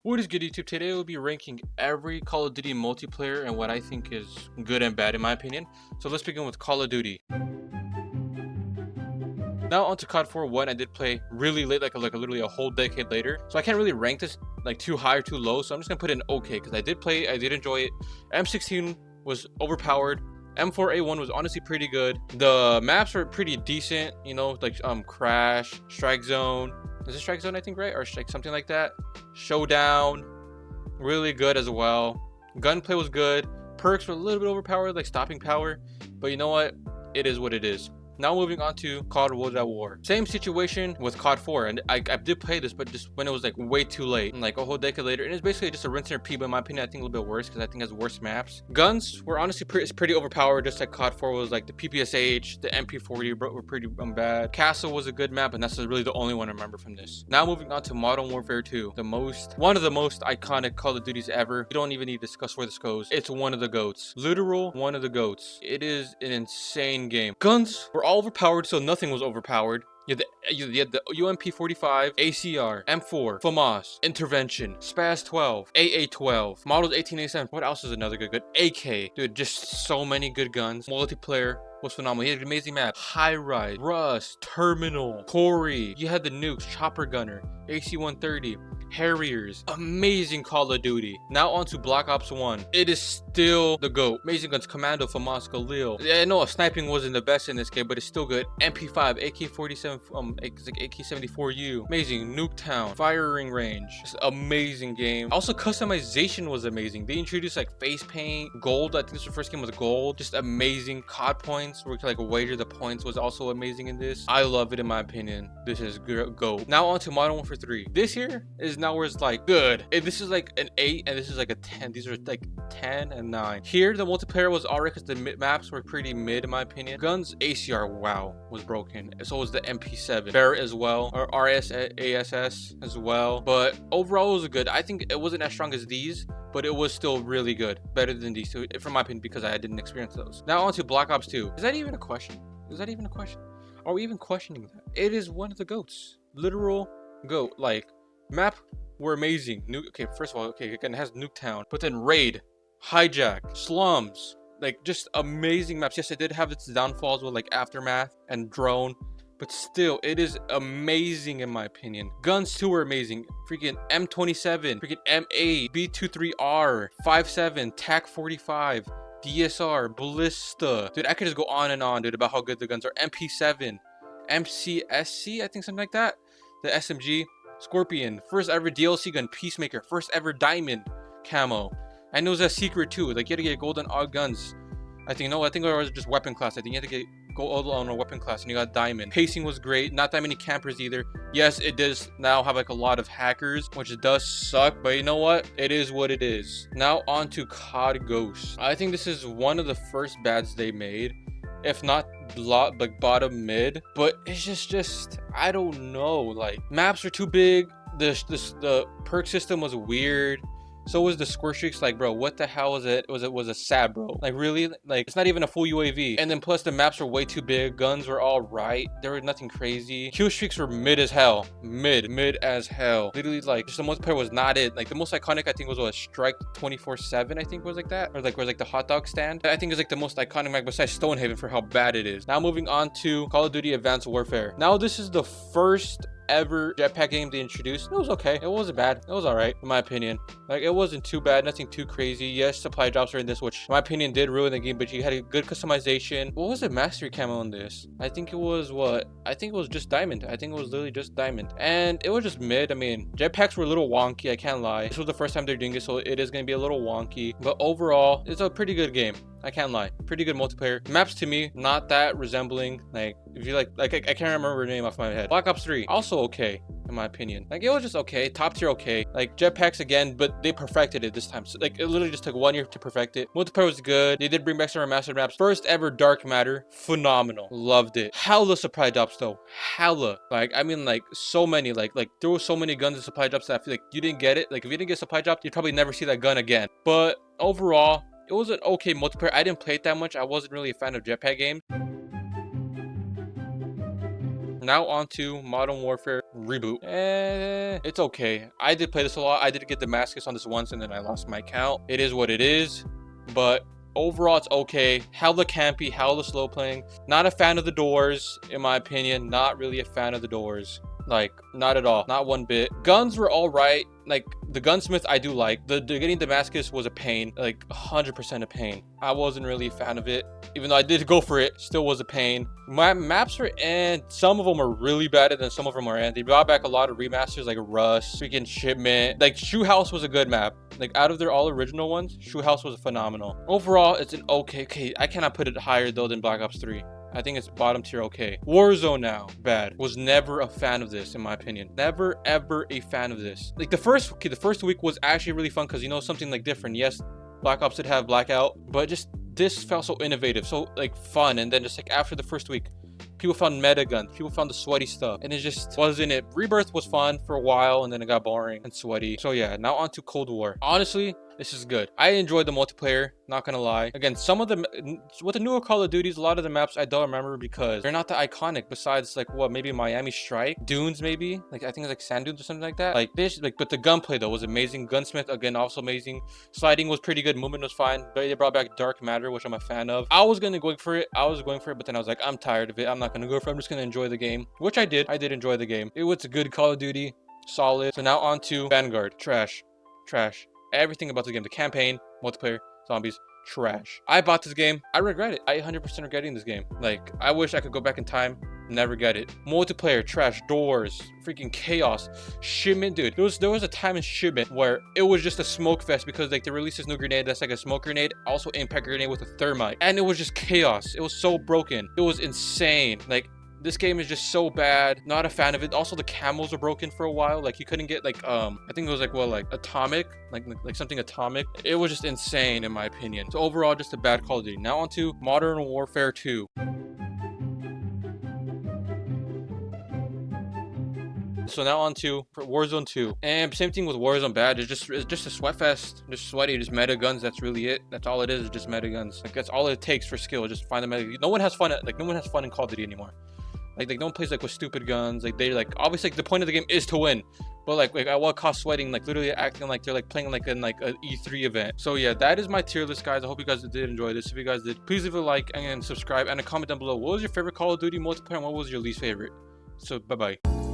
What is good, YouTube? Today we'll be ranking every Call of Duty multiplayer and what I think is good and bad in my opinion. So let's begin with Call of Duty. Now onto COD 4. One I did play really late, like literally a whole decade later. So I can't really rank this like too high or too low. So I'm just gonna put it in okay because I did play, I did enjoy it. M16 was overpowered. M4A1 was honestly pretty good. The maps were pretty decent, you know, like Crash, Strike Zone. Is it Strike Zone, I think, right? Or like something like that. Showdown, really good as well. Gunplay was good. Perks were a little bit overpowered, like stopping power. But you know what? It is what it is. Now moving on to COD World at War. Same situation with COD 4, and I did play this, but just when it was like way too late, and like a whole decade later, and it's basically just a rinse and repeat. But in my opinion, I think a little bit worse because I think it has worse maps. Guns were honestly pretty overpowered, just like COD 4 was. Like the PPSH, the MP40 were pretty bad. Castle was a good map, and that's really the only one I remember from this. Now moving on to Modern Warfare 2, one of the most iconic Call of Duties ever. You don't even need to discuss where this goes. It's one of the GOATs, literal one of the GOATs. It is an insane game. Guns were all overpowered, so nothing was overpowered. You had the UMP45, ACR, M4, FAMAS, Intervention, SPAS 12, AA12, Models 1887. What else is another good? AK. Dude, just so many good guns. Multiplayer was phenomenal. He had an amazing map. High Rise, Rust, Terminal, Corey. You had the nukes, Chopper Gunner, AC-130. Harriers. Amazing Call of Duty. Now on to Black Ops 1. It is still the GOAT. Amazing guns, Commando, FAMAS, Galil. Yeah, I know sniping wasn't the best in this game, but it's still good. MP5, AK-47, AK-74U. Amazing. Nuketown, firing range. Just amazing game. Also, customization was amazing. They introduced like face paint, gold. I think this was the first game was gold. Just amazing. COD points, where you could like wager the points, was also amazing in this. I love it in my opinion. This is GOAT. Now on to Modern Warfare 3. This here is now where it's like good. This is like an 8 and this is like a 10. These are like 10 and 9. Here the multiplayer was alright because the maps were pretty mid in my opinion. Guns, ACR, wow, was broken. So was the MP7. Barrett as well, or RSASS as well. But overall it was good. I think it wasn't as strong as these, but it was still really good. Better than these two, from my opinion, because I didn't experience those. Now on to Black Ops 2. Is that even a question? Is that even a question? Are we even questioning that? It is one of the GOATs. Literal GOAT. Like, map were amazing. Okay, first of all, okay, again, it has Nuketown, but then Raid, Hijack, Slums, like just amazing maps. Yes, it did have its downfalls with like Aftermath and Drone, but still, it is amazing in my opinion. Guns too were amazing. Freaking M27, freaking M8, B23R, 57, TAC 45, DSR, Ballista. Dude, I could just go on and on, dude, about how good the guns are. MP7, MCSC, I think something like that. The SMG. Scorpion, first ever DLC gun, Peacemaker, first ever diamond camo. And it was a secret too, like you had to get gold on all guns. I think it was just weapon class. I think you had to get gold on a weapon class and you got diamond. Pacing was great, not that many campers either. Yes, it does now have like a lot of hackers, which does suck, but you know what? It is what it is. Now on to COD Ghost. I think this is one of the first bads they made, if not like bottom mid, but it's just I don't know, like maps are too big, the perk system was weird, so was the score streaks. Like, bro, what the hell was it? Was a sad, bro? Like, really? Like, it's not even a full UAV. And then plus the maps were way too big. Guns were all right. There was nothing crazy. Kill streaks were mid as hell. Mid as hell. Literally, like, just the multiplayer was not it. Like, the most iconic I think was what, Strike 24/7. I think was like that, or like was like the hot dog stand. I think is like the most iconic map besides Stonehaven for how bad it is. Now moving on to Call of Duty Advanced Warfare. Now this is the first ever jetpack game they introduced. It was okay. It wasn't bad. It was all right in my opinion. Like, it wasn't too bad, nothing too crazy. Yes, supply drops are in this, which in my opinion did ruin the game, but you had a good customization. What was the mastery camo in this? I think it was just diamond. I think it was literally just diamond, and it was just mid. I mean, jetpacks were a little wonky, I can't lie. This was the first time they're doing it, so it is going to be a little wonky, but overall it's a pretty good game. I can't lie. Pretty good multiplayer. Maps to me, not that resembling. Like, if you like I can't remember her name off my head. Black Ops 3, also okay, in my opinion. Like, it was just okay. Top tier okay. Like, jetpacks again, but they perfected it this time. So, like, it literally just took 1 year to perfect it. Multiplayer was good. They did bring back some remastered maps. First ever Dark Matter. Phenomenal. Loved it. Hella supply drops, though. Hella. Like, I mean, like, so many. Like, there were so many guns and supply drops that I feel like you didn't get it. Like, if you didn't get supply drop, you'd probably never see that gun again. But overall, it was an okay multiplayer. I didn't play it that much. I wasn't really a fan of jetpack games. Now on to Modern Warfare reboot. It's okay. I did play this a lot. I did get Damascus on this once and then I lost my account. It is what it is, but overall it's okay. Hella campy, hella slow playing. Not a fan of the doors, in my opinion. Not really a fan of the doors. Like, not at all. Not one bit. Guns were all right. Like, the gunsmith I do like. The getting Damascus was a pain. Like, 100% a pain. I wasn't really a fan of it. Even though I did go for it, still was a pain. My maps are, and some of them are really bad, and then some of them are, and they brought back a lot of remasters like Rust, freaking Shipment. Like, Shoe House was a good map. Like, out of their all original ones, Shoe House was phenomenal. Overall, it's an okay. I cannot put it higher though than Black Ops 3. I think it's bottom tier okay. Warzone now, bad. Was never a fan of this, in my opinion. Never, ever a fan of this. Like, the first week was actually really fun because, you know, something like different. Yes, Black Ops did have Blackout, but just this felt so innovative, so like fun. And then just like after the first week, people found meta guns, people found the sweaty stuff, and it just wasn't it. Rebirth was fun for a while, and then it got boring and sweaty. So yeah, now on to Cold War. Honestly, this is good. I enjoyed the multiplayer, not gonna lie. Again, some of the, with the newer Call of Duties, a lot of the maps I don't remember because they're not that iconic, besides like what, maybe Miami Strike, Dunes maybe, like I think it's like Sand Dunes or something like that. Like this, like, but the gunplay though was amazing. Gunsmith, again, also amazing. Sliding was pretty good, movement was fine, but they brought back Dark Matter, which I'm a fan of. I was going for it, but then I was like, I'm tired of it, I'm not gonna go for it, I'm just gonna enjoy the game, which I did enjoy the game. It was a good Call of Duty, solid. So now on to Vanguard. Trash. Everything about the game, the campaign, multiplayer, zombies, trash. I bought this game. I regret it. I 100% regretting this game. Like, I wish I could go back in time. Never get it. Multiplayer, trash, doors, freaking chaos. Shipment, dude. There was a time in Shipment where it was just a smoke fest because like they released this new grenade that's like a smoke grenade, also impact grenade with a thermite, and it was just chaos. It was so broken. It was insane. Like, this game is just so bad. Not a fan of it. Also, the camos were broken for a while. Like, you couldn't get like I think it was like, well, like atomic, like something atomic. It was just insane in my opinion. So overall, just a bad Call of Duty. Now on to Modern Warfare 2. So now on to Warzone 2. And same thing with Warzone, bad. It's just a sweat fest. Just sweaty, just meta guns. That's really it. That's all it is just meta guns. Like, that's all it takes for skill. Just find the meta. No one has fun in Call of Duty anymore. Like no one plays like with stupid guns. Like, they like, obviously like, the point of the game is to win, but like at what cost sweating, like literally acting like they're like playing like in like an E3 event. So yeah, that is my tier list, guys. I hope you guys did enjoy this. If you guys did, please leave a like and subscribe and a comment down below. What was your favorite Call of Duty multiplayer and what was your least favorite? So bye bye.